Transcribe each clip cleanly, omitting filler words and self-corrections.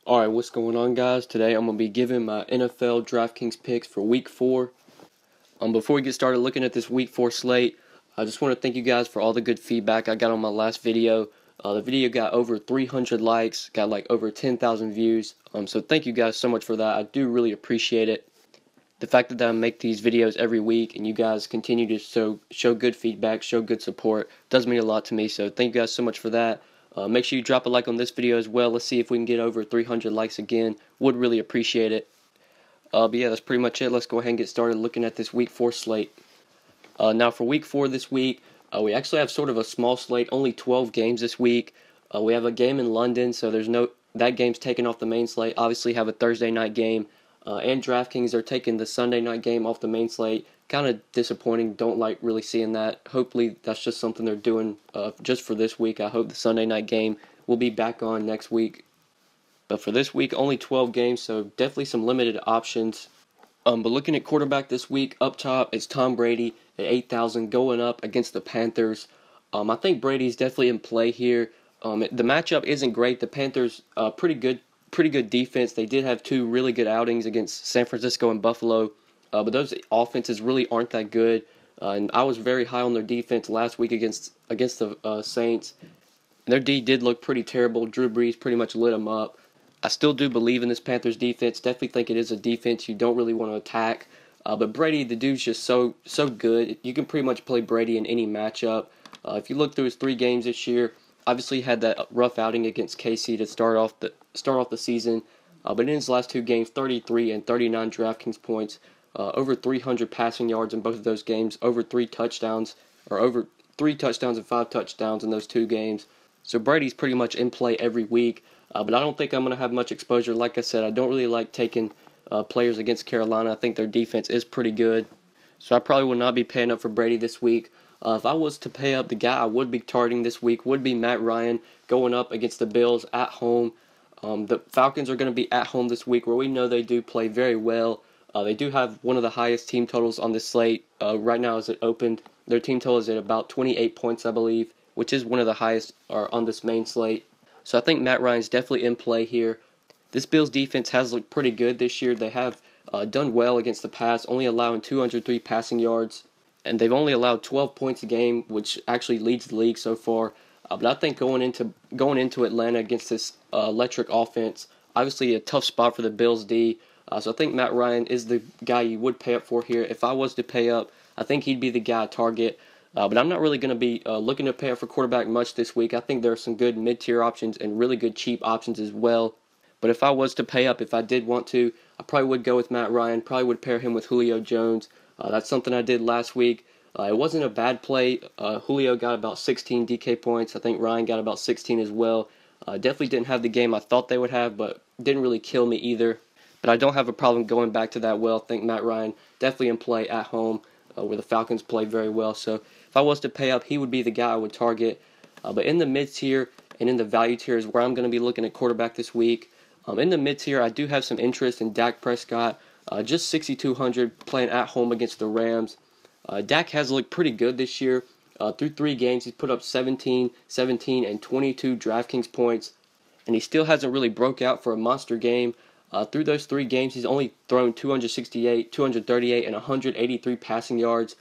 Alright, what's going on, guys? Today I'm going to be giving my NFL DraftKings picks for Week 4. Before we get started looking at this Week 4 slate, I just want to thank you guys for all the good feedback I got on my last video. The video got over 300 likes, got like over 10,000 views. So thank you guys so much for that. I do really appreciate it. The fact that I make these videos every week and you guys continue to show good feedback, show good support, does mean a lot to me. So thank you guys so much for that. Make sure you drop a like on this video as well. Let's see if we can get over 300 likes again. Would really appreciate it. But yeah, that's pretty much it. Let's go ahead and get started looking at this Week 4 slate. Now for Week 4 this week, we actually have sort of a small slate, only 12 games this week. We have a game in London, so that game's taken off the main slate. Obviously have a Thursday night game. And DraftKings are taking the Sunday night game off the main slate. Kind of disappointing. Don't like really seeing that. Hopefully that's just something they're doing just for this week. I hope the Sunday night game will be back on next week. But for this week, only 12 games, so definitely some limited options. But looking at quarterback this week, up top it's Tom Brady at 8,000 going up against the Panthers. I think Brady's definitely in play here. The matchup isn't great. The Panthers pretty good defense. They did have two really good outings against San Francisco and Buffalo, but those offenses really aren't that good. And I was very high on their defense last week against the Saints. And their D did look pretty terrible. Drew Brees pretty much lit them up. I still do believe in this Panthers defense. Definitely think it is a defense you don't really want to attack. But Brady, the dude's just so good. You can pretty much play Brady in any matchup. If you look through his 3 games this year, obviously had that rough outing against KC to start off the season, but in his last 2 games, 33 and 39 DraftKings points, over 300 passing yards in both of those games, over 3 touchdowns and 5 touchdowns in those 2 games. So Brady's pretty much in play every week, but I don't think I'm going to have much exposure. Like I said, I don't really like taking players against Carolina. I think their defense is pretty good, so I probably will not be paying up for Brady this week. If I was to pay up, the guy I would be targeting this week would be Matt Ryan going up against the Bills at home. The Falcons are going to be at home this week, where we know they do play very well. They do have one of the highest team totals on this slate. Right now as it opened, their team total is at about 28 points, I believe, which is one of the highest on this main slate. So I think Matt Ryan's definitely in play here. This Bills defense has looked pretty good this year. They have done well against the pass, only allowing 203 passing yards. And they've only allowed 12 points a game, which actually leads the league so far. But I think going into Atlanta against this electric offense, obviously a tough spot for the Bills D. So I think Matt Ryan is the guy you would pay up for here. If I was to pay up, I think he'd be the guy I target. But I'm not really going to be looking to pay up for quarterback much this week. I think there are some good mid-tier options and really good cheap options as well. But if I was to pay up, if I did want to, I probably would go with Matt Ryan. Probably would pair him with Julio Jones. That's something I did last week. It wasn't a bad play. Julio got about 16 DK points. I think Ryan got about 16 as well. Definitely didn't have the game I thought they would have, but didn't really kill me either. But I don't have a problem going back to that well. I think Matt Ryan definitely in play at home, where the Falcons play very well. So if I was to pay up, he would be the guy I would target. But in the mid-tier and in the value tier is where I'm going to be looking at quarterback this week. In the mid-tier, I do have some interest in Dak Prescott. Just 6,200 playing at home against the Rams. Dak has looked pretty good this year. Through 3 games, he's put up 17, and 22 DraftKings points. And he still hasn't really broke out for a monster game. Through those 3 games, he's only thrown 268, 238, and 183 passing yards.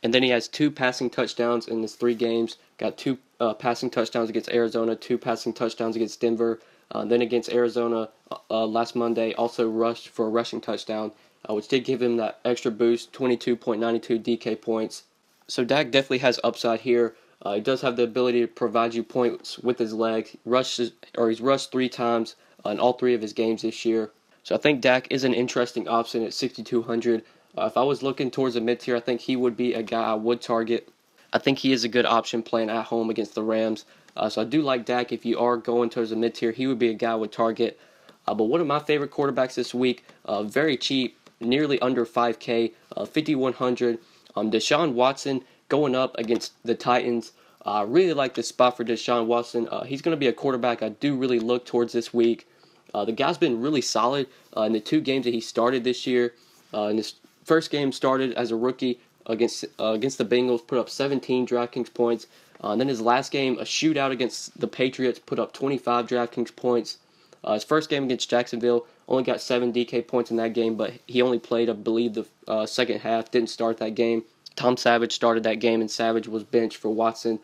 And then he has 2 passing touchdowns in his 3 games. Got 2 passing touchdowns against Arizona, 2 passing touchdowns against Denver. Then against Arizona last Monday, also rushed for a rushing touchdown, which did give him that extra boost, 22.92 DK points. So Dak definitely has upside here. He does have the ability to provide you points with his legs. He's rushed 3 times in all 3 of his games this year. So I think Dak is an interesting option at 6,200. If I was looking towards the mid-tier, I think he would be a guy I would target. I think he is a good option playing at home against the Rams. So I do like Dak. If you are going towards the mid-tier, he would be a guy I would target. But one of my favorite quarterbacks this week, very cheap, nearly under 5K, 5,100. Deshaun Watson going up against the Titans. I really like this spot for Deshaun Watson. He's going to be a quarterback I do really look towards this week. The guy's been really solid in the 2 games that he started this year. In his first game started as a rookie against the Bengals, put up 17 DraftKings points. And then his last game, a shootout against the Patriots, put up 25 DraftKings points. His first game against Jacksonville, only got 7 DK points in that game, but he only played, I believe, the second half, didn't start that game. Tom Savage started that game, and Savage was benched for Watson.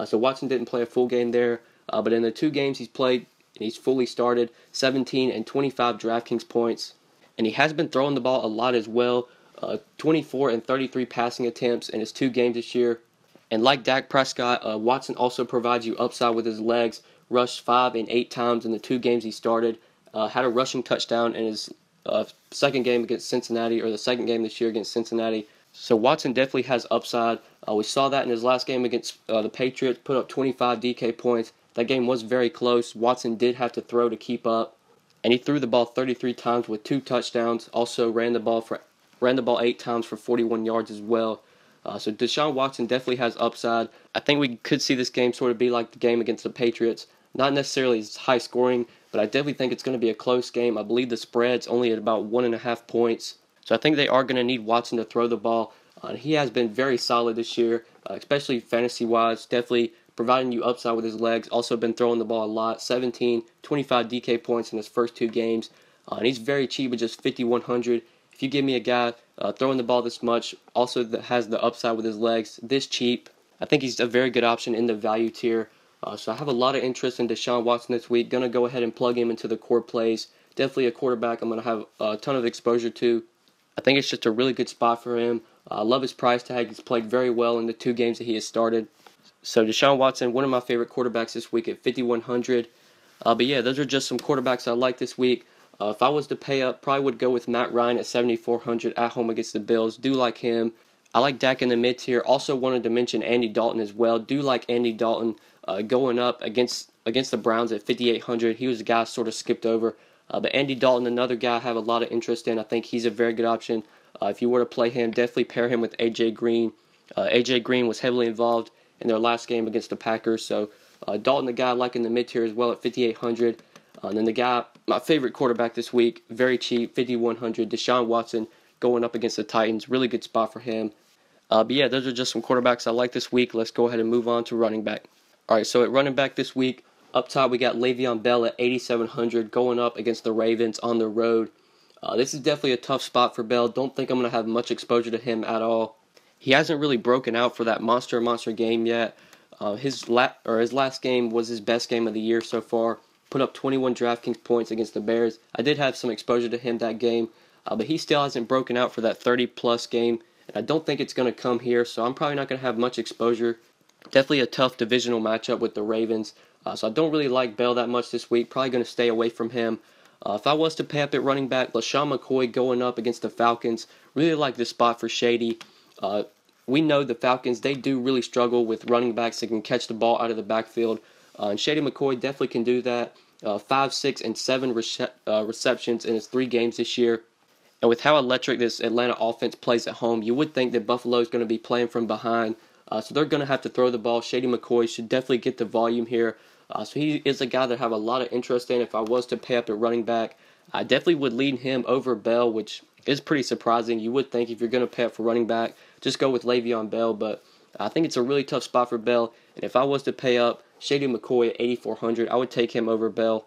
So Watson didn't play a full game there, but in the 2 games he's played, and he's fully started, 17 and 25 DraftKings points. And he has been throwing the ball a lot as well, 24 and 33 passing attempts in his 2 games this year. And like Dak Prescott, Watson also provides you upside with his legs, rushed 5 and 8 times in the 2 games he started, had a rushing touchdown in his second game against Cincinnati, or the second game this year against Cincinnati. So Watson definitely has upside. We saw that in his last game against the Patriots, put up 25 DK points. That game was very close. Watson did have to throw to keep up, and he threw the ball 33 times with 2 touchdowns. Also ran the ball 8 times for 41 yards as well. So Deshaun Watson definitely has upside. I think we could see this game sort of be like the game against the Patriots. Not necessarily as high scoring, but I definitely think it's going to be a close game. I believe the spread's only at about 1.5 points. So I think they are going to need Watson to throw the ball. He has been very solid this year, especially fantasy-wise, definitely providing you upside with his legs. Also been throwing the ball a lot, 17, 25 DK points in his first 2 games. And he's very cheap at just 5,100. If you give me a guy throwing the ball this much, also that has the upside with his legs, this cheap, I think he's a very good option in the value tier. So I have a lot of interest in Deshaun Watson this week. Going to go ahead and plug him into the core plays. Definitely a quarterback I'm going to have a ton of exposure to. I think it's just a really good spot for him. I love his price tag. He's played very well in the 2 games that he has started. So Deshaun Watson, one of my favorite quarterbacks this week at 5,100. But yeah, those are just some quarterbacks I like this week. If I was to pay up, probably would go with Matt Ryan at 7,400 at home against the Bills. Do like him. I like Dak in the mid tier. Also wanted to mention Andy Dalton as well. Do like Andy Dalton going up against the Browns at 5,800. He was a guy sort of skipped over. But Andy Dalton, another guy I have a lot of interest in. I think he's a very good option. If you were to play him, definitely pair him with A.J. Green. A.J. Green was heavily involved in their last game against the Packers. So Dalton, the guy I like in the mid tier as well at 5,800. And then the guy, my favorite quarterback this week, very cheap, 5,100, Deshaun Watson going up against the Titans. Really good spot for him. But yeah, those are just some quarterbacks I like this week. Let's go ahead and move on to running back. All right, so at running back this week, up top we got Le'Veon Bell at 8,700 going up against the Ravens on the road. This is definitely a tough spot for Bell. Don't think I'm going to have much exposure to him at all. He hasn't really broken out for that monster game yet. His last game was his best game of the year so far. Put up 21 DraftKings points against the Bears. I did have some exposure to him that game, but he still hasn't broken out for that 30-plus game, and I don't think it's going to come here, so I'm probably not going to have much exposure. Definitely a tough divisional matchup with the Ravens, so I don't really like Bell that much this week. Probably going to stay away from him. If I was to pay up at running back, LeSean McCoy going up against the Falcons. Really like this spot for Shady. We know the Falcons, they do really struggle with running backs that can catch the ball out of the backfield. And Shady McCoy definitely can do that. 5, 6, and 7 receptions in his 3 games this year. And with how electric this Atlanta offense plays at home, you would think that Buffalo is going to be playing from behind. So they're going to have to throw the ball. Shady McCoy should definitely get the volume here. So he is a guy that I have a lot of interest in. If I was to pay up at running back, I definitely would lean him over Bell, which is pretty surprising. You would think if you're going to pay up for running back, just go with Le'Veon Bell. But I think it's a really tough spot for Bell. And if I was to pay up, Shady McCoy at 8,400, I would take him over Bell.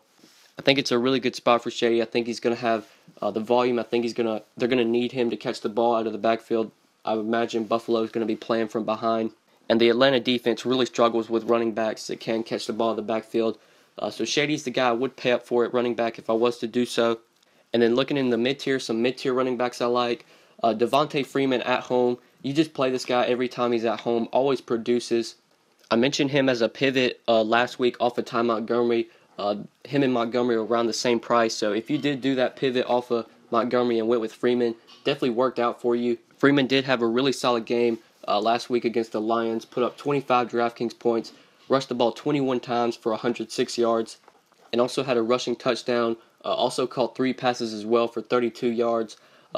I think it's a really good spot for Shady. I think he's going to have the volume. I think they're going to need him to catch the ball out of the backfield. I would imagine Buffalo is going to be playing from behind. And the Atlanta defense really struggles with running backs that can catch the ball in the backfield. So Shady's the guy I would pay up for at running back if I was to do so. And then looking in the mid-tier, some mid-tier running backs I like. Devonta Freeman at home. You just play this guy every time he's at home. Always produces. I mentioned him as a pivot last week off of Ty Montgomery. Him and Montgomery are around the same price. So if you did do that pivot off of Montgomery and went with Freeman, definitely worked out for you. Freeman did have a really solid game last week against the Lions. Put up 25 DraftKings points. Rushed the ball 21 times for 106 yards. And also had a rushing touchdown. Also caught 3 passes as well for 32 yards.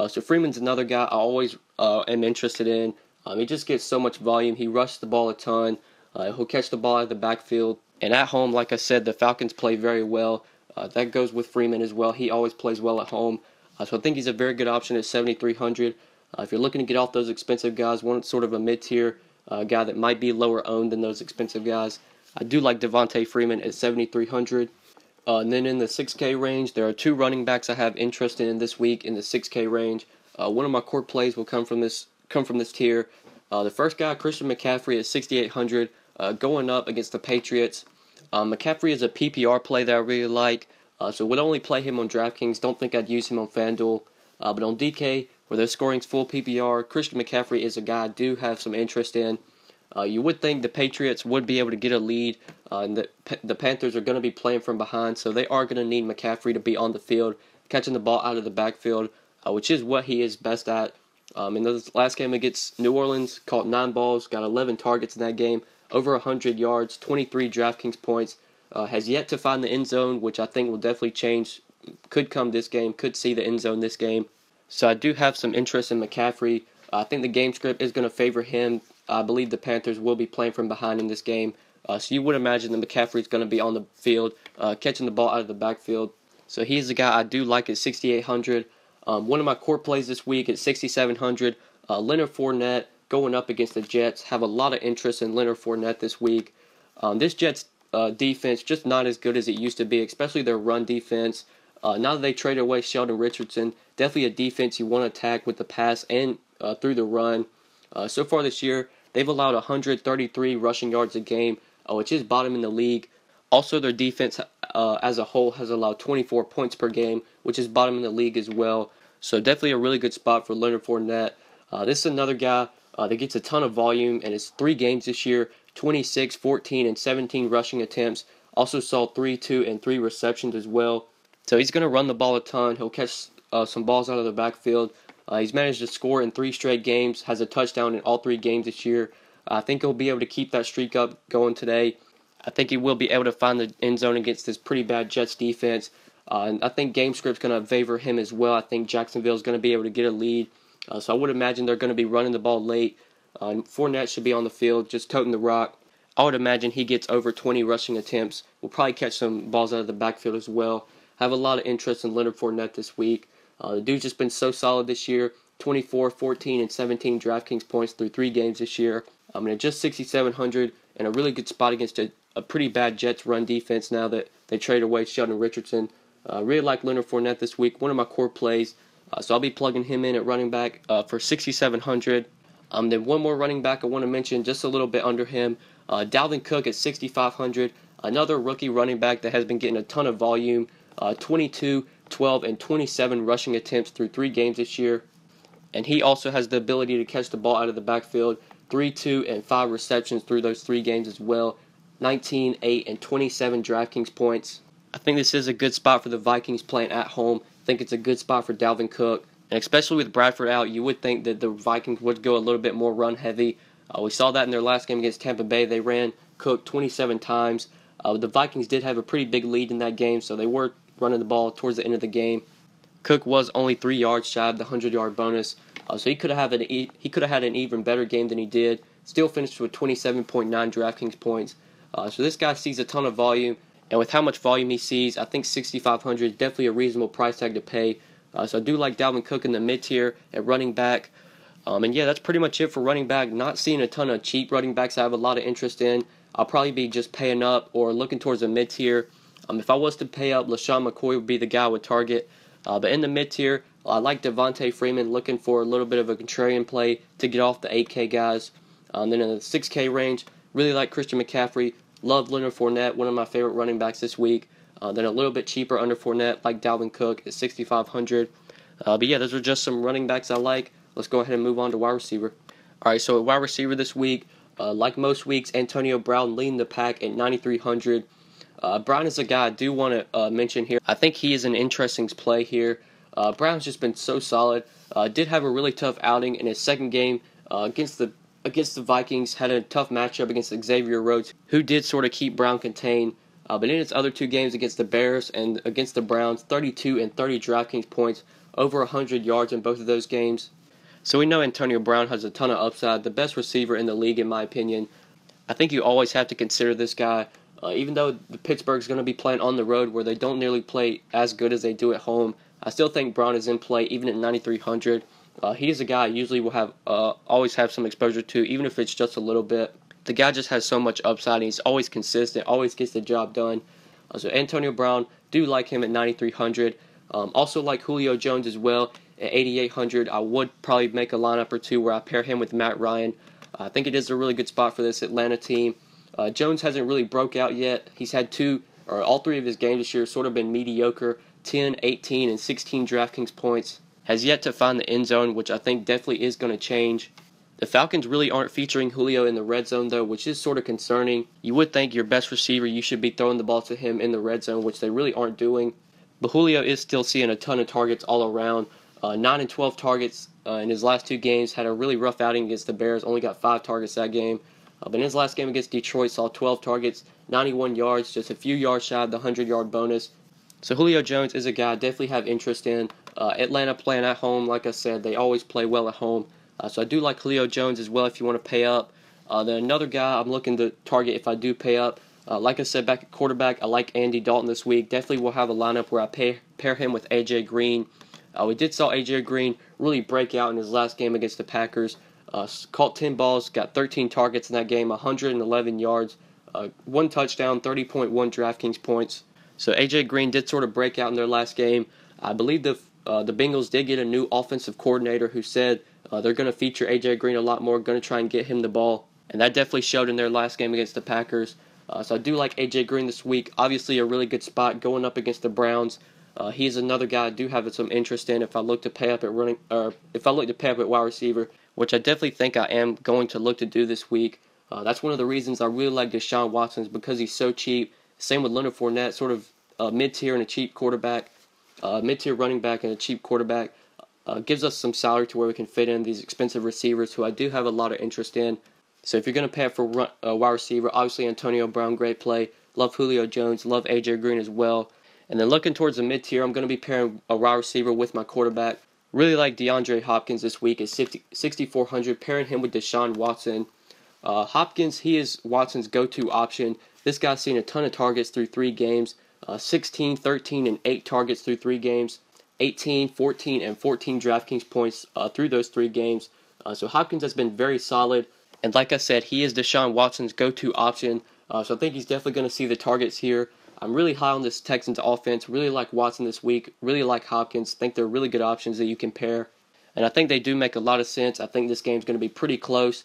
So Freeman's another guy I always am interested in. He just gets so much volume. He rushes the ball a ton. He'll catch the ball out of the backfield. And at home, like I said, the Falcons play very well. That goes with Freeman as well. He always plays well at home. So I think he's a very good option at 7,300. If you're looking to get off those expensive guys, want sort of a mid-tier guy that might be lower owned than those expensive guys, I do like Devonta Freeman at 7,300. And then in the 6K range, there are two running backs I have interest in this week in the 6K range. One of my core plays will come from this tier. The first guy, Christian McCaffrey, at 6,800, going up against the Patriots. McCaffrey is a PPR play that I really like, so would only play him on DraftKings. Don't think I'd use him on FanDuel. But on DK, where they're scoring full PPR, Christian McCaffrey is a guy I do have some interest in. You would think the Patriots would be able to get a lead, and the Panthers are going to be playing from behind, so they are going to need McCaffrey to be on the field, catching the ball out of the backfield, which is what he is best at. In the last game against New Orleans, caught 9 balls, got 11 targets in that game, over 100 yards, 23 DraftKings points. Has yet to find the end zone, which I think will definitely change. Could come this game, could see the end zone this game. So I do have some interest in McCaffrey. I think the game script is going to favor him. I believe the Panthers will be playing from behind in this game. So you would imagine that McCaffrey is going to be on the field, catching the ball out of the backfield. So he's the guy I do like at 6,800. One of my core plays this week at 6,700, Leonard Fournette going up against the Jets. Have a lot of interest in Leonard Fournette this week. This Jets defense just not as good as it used to be, especially their run defense. Now that they traded away Sheldon Richardson, definitely a defense you want to attack with the pass and through the run. So far this year, they've allowed 133 rushing yards a game, which is bottom in the league. Also, their defense as a whole has allowed 24 points per game, which is bottom in the league as well. So definitely a really good spot for Leonard Fournette. This is another guy that gets a ton of volume, and it's 3 games this year, 26, 14, and 17 rushing attempts. Also saw 3, 2, and 3 receptions as well. So he's going to run the ball a ton. He'll catch some balls out of the backfield. He's managed to score in 3 straight games, has a touchdown in all 3 games this year. I think he'll be able to keep that streak up going today. I think he will be able to find the end zone against this pretty bad Jets defense. And I think game script's going to favor him as well. I think Jacksonville's going to be able to get a lead. So I would imagine they're going to be running the ball late. Fournette should be on the field, just toting the rock. I would imagine he gets over 20 rushing attempts. Will probably catch some balls out of the backfield as well. Have a lot of interest in Leonard Fournette this week. The dude's just been so solid this year. 24, 14, and 17 DraftKings points through 3 games this year. At just 6,700 and a really good spot against a pretty bad Jets run defense now that they traded away Sheldon Richardson. Really like Leonard Fournette this week. One of my core plays. So I'll be plugging him in at running back for 6,700. Then one more running back I want to mention, just a little bit under him. Dalvin Cook at 6,500. Another rookie running back that has been getting a ton of volume. 22, 12, and 27 rushing attempts through 3 games this year. And he also has the ability to catch the ball out of the backfield. 3, 2, and 5 receptions through those 3 games as well. 19, 8, and 27 DraftKings points. I think this is a good spot for the Vikings playing at home. I think it's a good spot for Dalvin Cook. And especially with Bradford out, you would think that the Vikings would go a little bit more run heavy. We saw that in their last game against Tampa Bay. They ran Cook 27 times. The Vikings did have a pretty big lead in that game, so they were running the ball towards the end of the game. Cook was only 3 yards shy of the 100-yard bonus, so he could have had an even better game than he did. Still finished with 27.9 DraftKings points. So this guy sees a ton of volume, and with how much volume he sees, I think 6,500 is definitely a reasonable price tag to pay. So I do like Dalvin Cook in the mid-tier at running back. And yeah, that's pretty much it for running back. Not seeing a ton of cheap running backs I have a lot of interest in. I'll probably be just paying up or looking towards the mid-tier. If I was to pay up, LeSean McCoy would be the guy I would target. But in the mid-tier, I like DeVonta Freeman, looking for a little bit of a contrarian play to get off the 8K guys. Then in the 6K range, really like Christian McCaffrey. Love Leonard Fournette, one of my favorite running backs this week. Then a little bit cheaper under Fournette, like Dalvin Cook at 6,500. But yeah, those are just some running backs I like. Let's go ahead and move on to wide receiver. Alright, so at wide receiver this week, like most weeks, Antonio Brown leading the pack at 9,300. Brown is a guy I do want to mention here. I think he is an interesting play here. Brown's just been so solid. Did have a really tough outing in his second game against the Vikings. Had a tough matchup against Xavier Rhodes, who did sort of keep Brown contained. But in his other 2 games against the Bears and against the Browns, 32 and 30 DraftKings points, over 100 yards in both of those games. So we know Antonio Brown has a ton of upside, the best receiver in the league in my opinion. I think you always have to consider this guy. Even though the Pittsburgh's going to be playing on the road where they don't nearly play as good as they do at home, I still think Brown is in play even at 9,300. He is a guy I usually will have always have some exposure to, even if it's just a little bit. The guy just has so much upside, and he's always consistent, always gets the job done. So Antonio Brown, do like him at 9,300. Also like Julio Jones as well at 8,800. I would probably make a lineup or two where I pair him with Matt Ryan. I think it is a really good spot for this Atlanta team. Jones hasn't really broke out yet. He's had all three of his games this year sort of been mediocre. 10, 18, and 16 DraftKings points. Has yet to find the end zone, which I think definitely is going to change. The Falcons really aren't featuring Julio in the red zone, though, which is sort of concerning. You would think your best receiver, you should be throwing the ball to him in the red zone, which they really aren't doing. But Julio is still seeing a ton of targets all around. 9 and 12 targets in his last two games. Had a really rough outing against the Bears. Only got 5 targets that game. But in his last game against Detroit, saw 12 targets, 91 yards, just a few yards shy of the 100-yard bonus. So Julio Jones is a guy I definitely have interest in. Atlanta playing at home, like I said, they always play well at home. So I do like Julio Jones as well if you want to pay up. Then another guy I'm looking to target if I do pay up. Like I said, back at quarterback, I like Andy Dalton this week. Definitely will have a lineup where I pair him with A.J. Green. We did saw A.J. Green really break out in his last game against the Packers. Caught 10 balls, got 13 targets in that game, 111 yards, 1 touchdown, 30.1 DraftKings points. So A.J. Green did sort of break out in their last game. I believe the Bengals did get a new offensive coordinator who said they're going to feature A.J. Green a lot more, going to try and get him the ball. And that definitely showed in their last game against the Packers. So I do like A.J. Green this week. Obviously a really good spot going up against the Browns. He's another guy I do have some interest in if I look to pay up at wide receiver, which I definitely think I am going to look to do this week. That's one of the reasons I really like Deshaun Watson is because he's so cheap. Same with Leonard Fournette, sort of mid-tier and a cheap quarterback, mid-tier running back and a cheap quarterback. Gives us some salary to where we can fit in these expensive receivers who I do have a lot of interest in. So if you're going to pay up for wide receiver, obviously Antonio Brown, great play. Love Julio Jones, love A.J. Green as well. And then looking towards the mid-tier, I'm going to be pairing a wide receiver with my quarterback. Really like DeAndre Hopkins this week at 6,400, pairing him with Deshaun Watson. Hopkins, he is Watson's go-to option. This guy's seen a ton of targets through 3 games. 16, 13, and 8 targets through 3 games. 18, 14, and 14 DraftKings points through those 3 games. So Hopkins has been very solid. And like I said, he is Deshaun Watson's go-to option. So I think he's definitely going to see the targets here. I'm really high on this Texans offense. Really like Watson this week. Really like Hopkins. Think they're really good options that you can pair. And I think they do make a lot of sense. I think this game's going to be pretty close.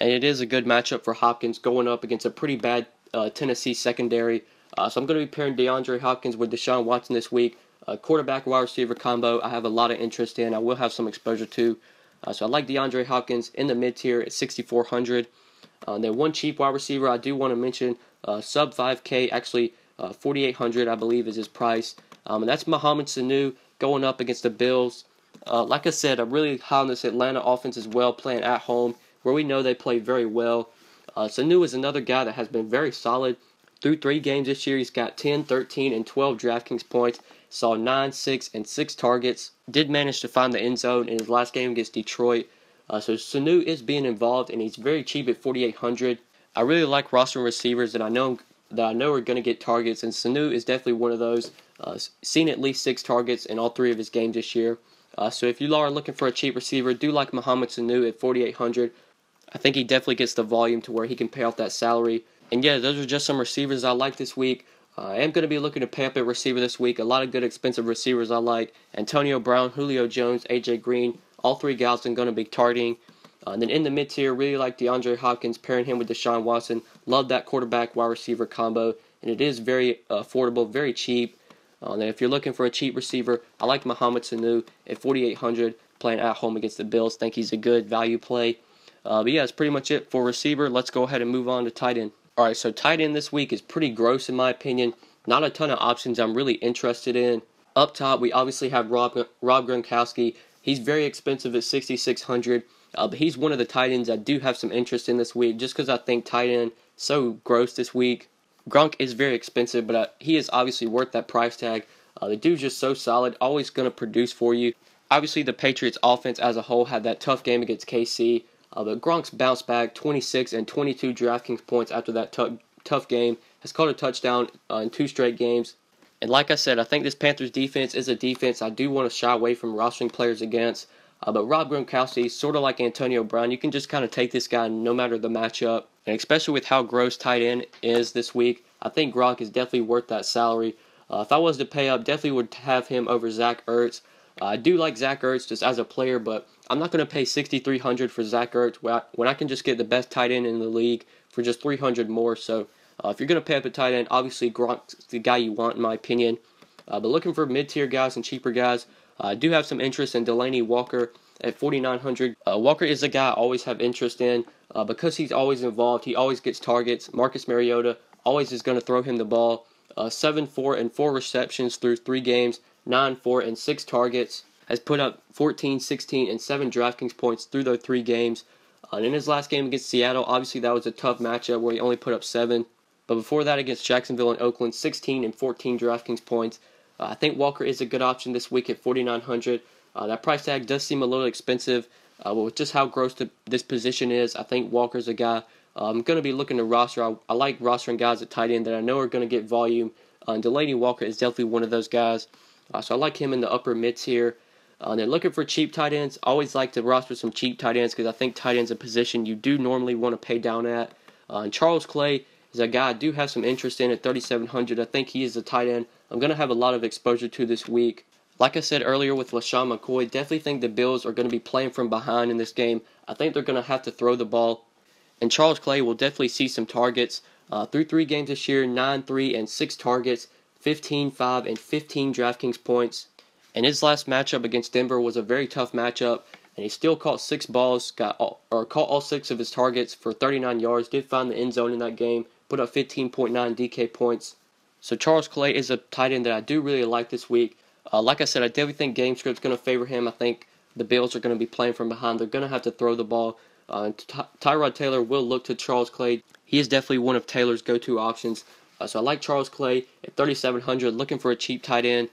And it is a good matchup for Hopkins going up against a pretty bad Tennessee secondary. So I'm going to be pairing DeAndre Hopkins with Deshaun Watson this week. Quarterback wide receiver combo I have a lot of interest in. I will have some exposure to. So I like DeAndre Hopkins in the mid-tier at 6,400. Then one cheap wide receiver I do want to mention, sub 5K, actually 4,800 I believe is his price. And that's Mohamed SANU going up against the Bills. Like I said, I'm really high on this Atlanta offense as well, playing at home, where we know they play very well. SANU is another guy that has been very solid. Through 3 games this year, he's got 10, 13, and 12 DraftKings points. Saw 9, 6, and 6 targets. Did manage to find the end zone in his last game against Detroit. So SANU is being involved, and he's very cheap at 4,800. I really like roster receivers that I know are going to get targets, and SANU is definitely one of those. Seen at least 6 targets in all 3 of his games this year. So if you are looking for a cheap receiver, do like Mohamed SANU at 4,800. I think he definitely gets the volume to where he can pay off that salary. And yeah, those are just some receivers I like this week. I am going to be looking to pay up at receiver this week. A lot of good expensive receivers I like. Antonio Brown, Julio Jones, A.J. Green. All 3 guys I'm going to be targeting. And then in the mid-tier, really like DeAndre Hopkins, pairing him with Deshaun Watson. Love that quarterback wide receiver combo. And it is very affordable, very cheap. And then if you're looking for a cheap receiver, I like Mohamed SANU at 4,800, playing at home against the Bills. Think he's a good value play. But yeah, that's pretty much it for receiver. Let's go ahead and move on to tight end. Alright, so tight end this week is pretty gross in my opinion. Not a ton of options I'm really interested in. Up top, we obviously have Rob Gronkowski. He's very expensive at 6,600. But he's one of the tight ends I do have some interest in this week, just because I think tight end so gross this week. Gronk is very expensive, but he is obviously worth that price tag. The dude's just so solid, always going to produce for you. Obviously, the Patriots offense as a whole had that tough game against KC. But Gronk's bounced back 26 and 22 DraftKings points after that tough game. Has caught a touchdown in 2 straight games. And like I said, I think this Panthers defense is a defense I do want to shy away from rostering players against. But Rob Gronkowski, sort of like Antonio Brown, you can just kind of take this guy no matter the matchup. And especially with how gross tight end is this week, I think Gronk is definitely worth that salary. If I was to pay up, definitely would have him over Zach Ertz. I do like Zach Ertz just as a player, but I'm not going to pay $6,300 for Zach Ertz when I can just get the best tight end in the league for just $300 more. So if you're going to pay up a tight end, obviously Gronk's the guy you want in my opinion. But looking for mid-tier guys and cheaper guys, I do have some interest in Delanie Walker at $4,900. Walker is a guy I always have interest in because he's always involved. He always gets targets. Marcus Mariota always is going to throw him the ball. 7 4 and 4 receptions through 3 games, 9 4 and 6 targets. Has put up 14, 16, and 7 DraftKings points through those 3 games. And in his last game against Seattle, obviously that was a tough matchup where he only put up 7. But before that against Jacksonville and Oakland, 16 and 14 DraftKings points. I think Walker is a good option this week at $4,900. That price tag does seem a little expensive, but with just how gross this position is, I think Walker's a guy I'm going to be looking to roster. I like rostering guys at tight end that I know are going to get volume. And Delanie Walker is definitely one of those guys. So I like him in the upper mid tier. And then looking for cheap tight ends. I always like to roster some cheap tight ends because I think tight end's a position you do normally want to pay down at. And Charles Clay is a guy I do have some interest in at $3,700. I think he is a tight end I'm going to have a lot of exposure to this week. Like I said earlier with LeSean McCoy, definitely think the Bills are going to be playing from behind in this game. I think they're going to have to throw the ball. And Charles Clay will definitely see some targets. Through 3 games this year, 9, 3, and 6 targets, 15, 5, and 15 DraftKings points. And his last matchup against Denver was a very tough matchup, and he still caught 6 balls, caught all 6 of his targets for 39 yards, did find the end zone in that game, put up 15.9 DK points. So Charles Clay is a tight end that I do really like this week. Like I said, I definitely think game script's going to favor him. I think the Bills are going to be playing from behind. They're going to have to throw the ball. Tyrod Taylor will look to Charles Clay. He is definitely one of Taylor's go-to options. So I like Charles Clay at $3,700, looking for a cheap tight end.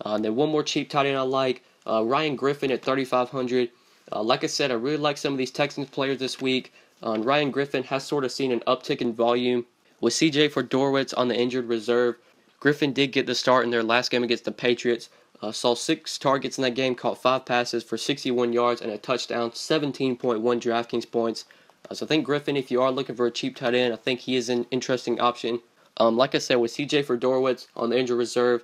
And then one more cheap tight end I like, Ryan Griffin at $3,500. Like I said, I really like some of these Texans players this week. Ryan Griffin has sort of seen an uptick in volume. With CJ Fedorowicz on the injured reserve, Griffin did get the start in their last game against the Patriots. Saw 6 targets in that game, caught 5 passes for 61 yards and a touchdown, 17.1 DraftKings points. So I think Griffin, if you are looking for a cheap tight end, I think he is an interesting option. Like I said, with CJ Fedorowicz on the injured reserve,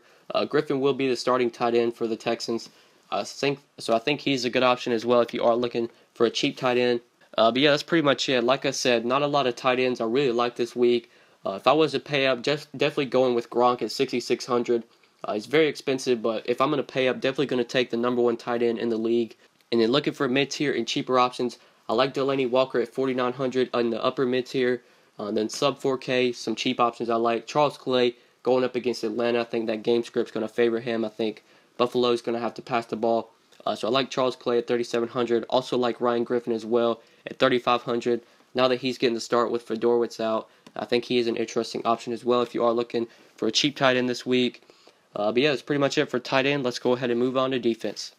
Griffin will be the starting tight end for the Texans. So I think he's a good option as well if you are looking for a cheap tight end. But yeah, that's pretty much it. Like I said, not a lot of tight ends I really like this week. If I was to pay up, just definitely going with Gronk at $6,600. He's very expensive, but if I'm going to pay up, definitely going to take the #1 tight end in the league. And then looking for mid-tier and cheaper options, I like Delanie Walker at $4,900 in the upper mid-tier. Then sub 4K, some cheap options I like. Charles Clay going up against Atlanta. I think that game script's going to favor him. I think Buffalo's going to have to pass the ball. So I like Charles Clay at $3,700. Also like Ryan Griffin as well at $3,500. Now that he's getting the start with Fedorowicz out, I think he is an interesting option as well if you are looking for a cheap tight end this week. But yeah, that's pretty much it for tight end. Let's go ahead and move on to defense.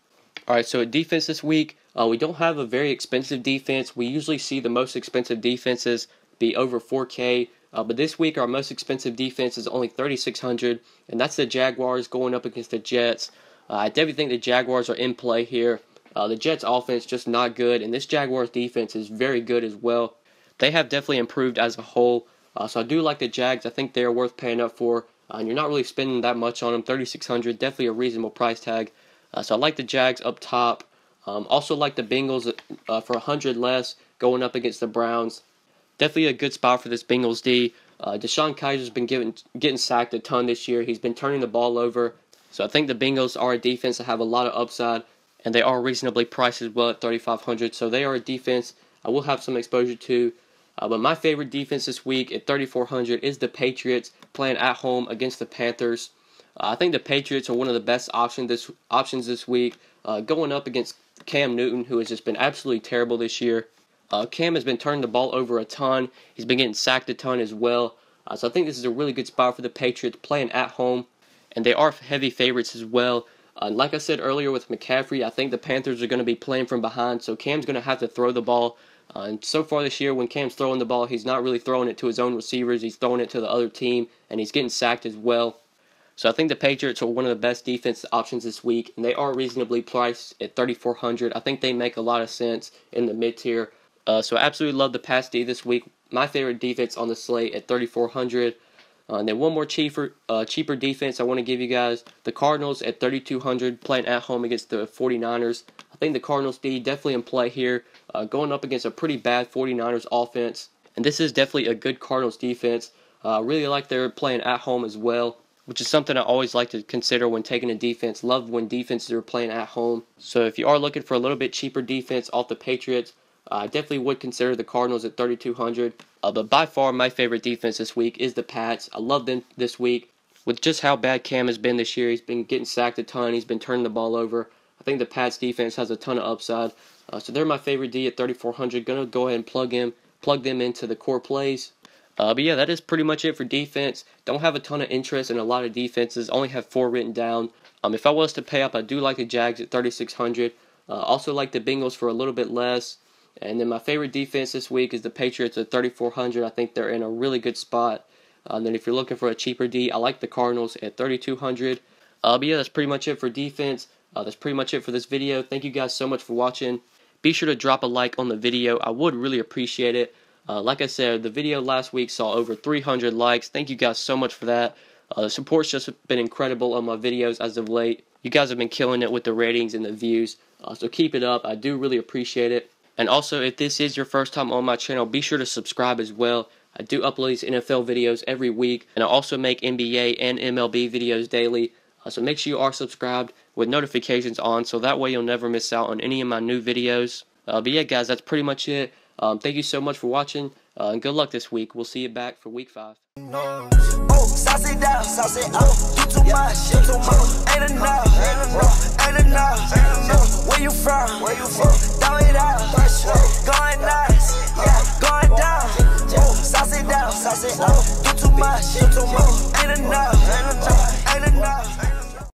Alright, so at defense this week, we don't have a very expensive defense. We usually see the most expensive defenses be over 4K. But this week, our most expensive defense is only $3,600, and that's the Jaguars going up against the Jets. I definitely think the Jaguars are in play here. The Jets' offense just not good, and this Jaguars' defense is very good as well. They have definitely improved as a whole. So I do like the Jags. I think they are worth paying up for. And you're not really spending that much on them. $3,600, definitely a reasonable price tag. So I like the Jags up top. Also like the Bengals for $100 less going up against the Browns. Definitely a good spot for this Bengals D. DeShaun Kaiser's been getting sacked a ton this year. He's been turning the ball over. So I think the Bengals are a defense that have a lot of upside. And they are reasonably priced as well at $3,500. So they are a defense I will have some exposure to. But my favorite defense this week at $3,400 is the Patriots playing at home against the Panthers. I think the Patriots are one of the best options this week, going up against Cam Newton, who has just been absolutely terrible this year. Cam has been turning the ball over a ton. He's been getting sacked a ton as well. So I think this is a really good spot for the Patriots playing at home. And they are heavy favorites as well. Like I said earlier with McCaffrey, I think the Panthers are going to be playing from behind, so Cam's going to have to throw the ball. And so far this year, when Cam's throwing the ball, he's not really throwing it to his own receivers. He's throwing it to the other team, and he's getting sacked as well. So I think the Patriots are one of the best defense options this week, and they are reasonably priced at $3,400. I think they make a lot of sense in the mid-tier. So I absolutely love the pass D this week. My favorite defense on the slate at $3,400. And then one more cheaper defense I want to give you guys. The Cardinals at 3,200 playing at home against the 49ers. I think the Cardinals D definitely in play here, going up against a pretty bad 49ers offense. And this is definitely a good Cardinals defense. I really like they're playing at home as well, which is something I always like to consider when taking a defense. Love when defenses are playing at home. So if you are looking for a little bit cheaper defense off the Patriots, I definitely would consider the Cardinals at 3,200. But by far, my favorite defense this week is the Pats. I love them this week. With just how bad Cam has been this year, he's been getting sacked a ton. He's been turning the ball over. I think the Pats defense has a ton of upside. So they're my favorite D at 3,400. Going to go ahead and plug them into the core plays. But yeah, that is pretty much it for defense. Don't have a ton of interest in a lot of defenses. Only have 4 written down. If I was to pay up, I do like the Jags at 3,600. Also like the Bengals for a little bit less. And then my favorite defense this week is the Patriots at 3,400. I think they're in a really good spot. Then if you're looking for a cheaper D, I like the Cardinals at 3,200. But yeah, that's pretty much it for defense. That's pretty much it for this video. Thank you guys so much for watching. Be sure to drop a like on the video. I would really appreciate it. Like I said, the video last week saw over 300 likes. Thank you guys so much for that. The support's just been incredible on my videos as of late. You guys have been killing it with the ratings and the views. So keep it up. I do really appreciate it. And also, if this is your first time on my channel, be sure to subscribe as well. I do upload these NFL videos every week. And I also make NBA and MLB videos daily. So make sure you are subscribed with notifications on, so that way you'll never miss out on any of my new videos. But yeah, guys, that's pretty much it. Thank you so much for watching, and good luck this week. We'll see you back for week 5. Sauce it down, sauce it up. You too much, you too much. Ain't enough, ain't enough. Where you from? Throw it out, going nuts, yeah, going down. Sauce it down, sauce it up. You too much, ain't enough, ain't enough.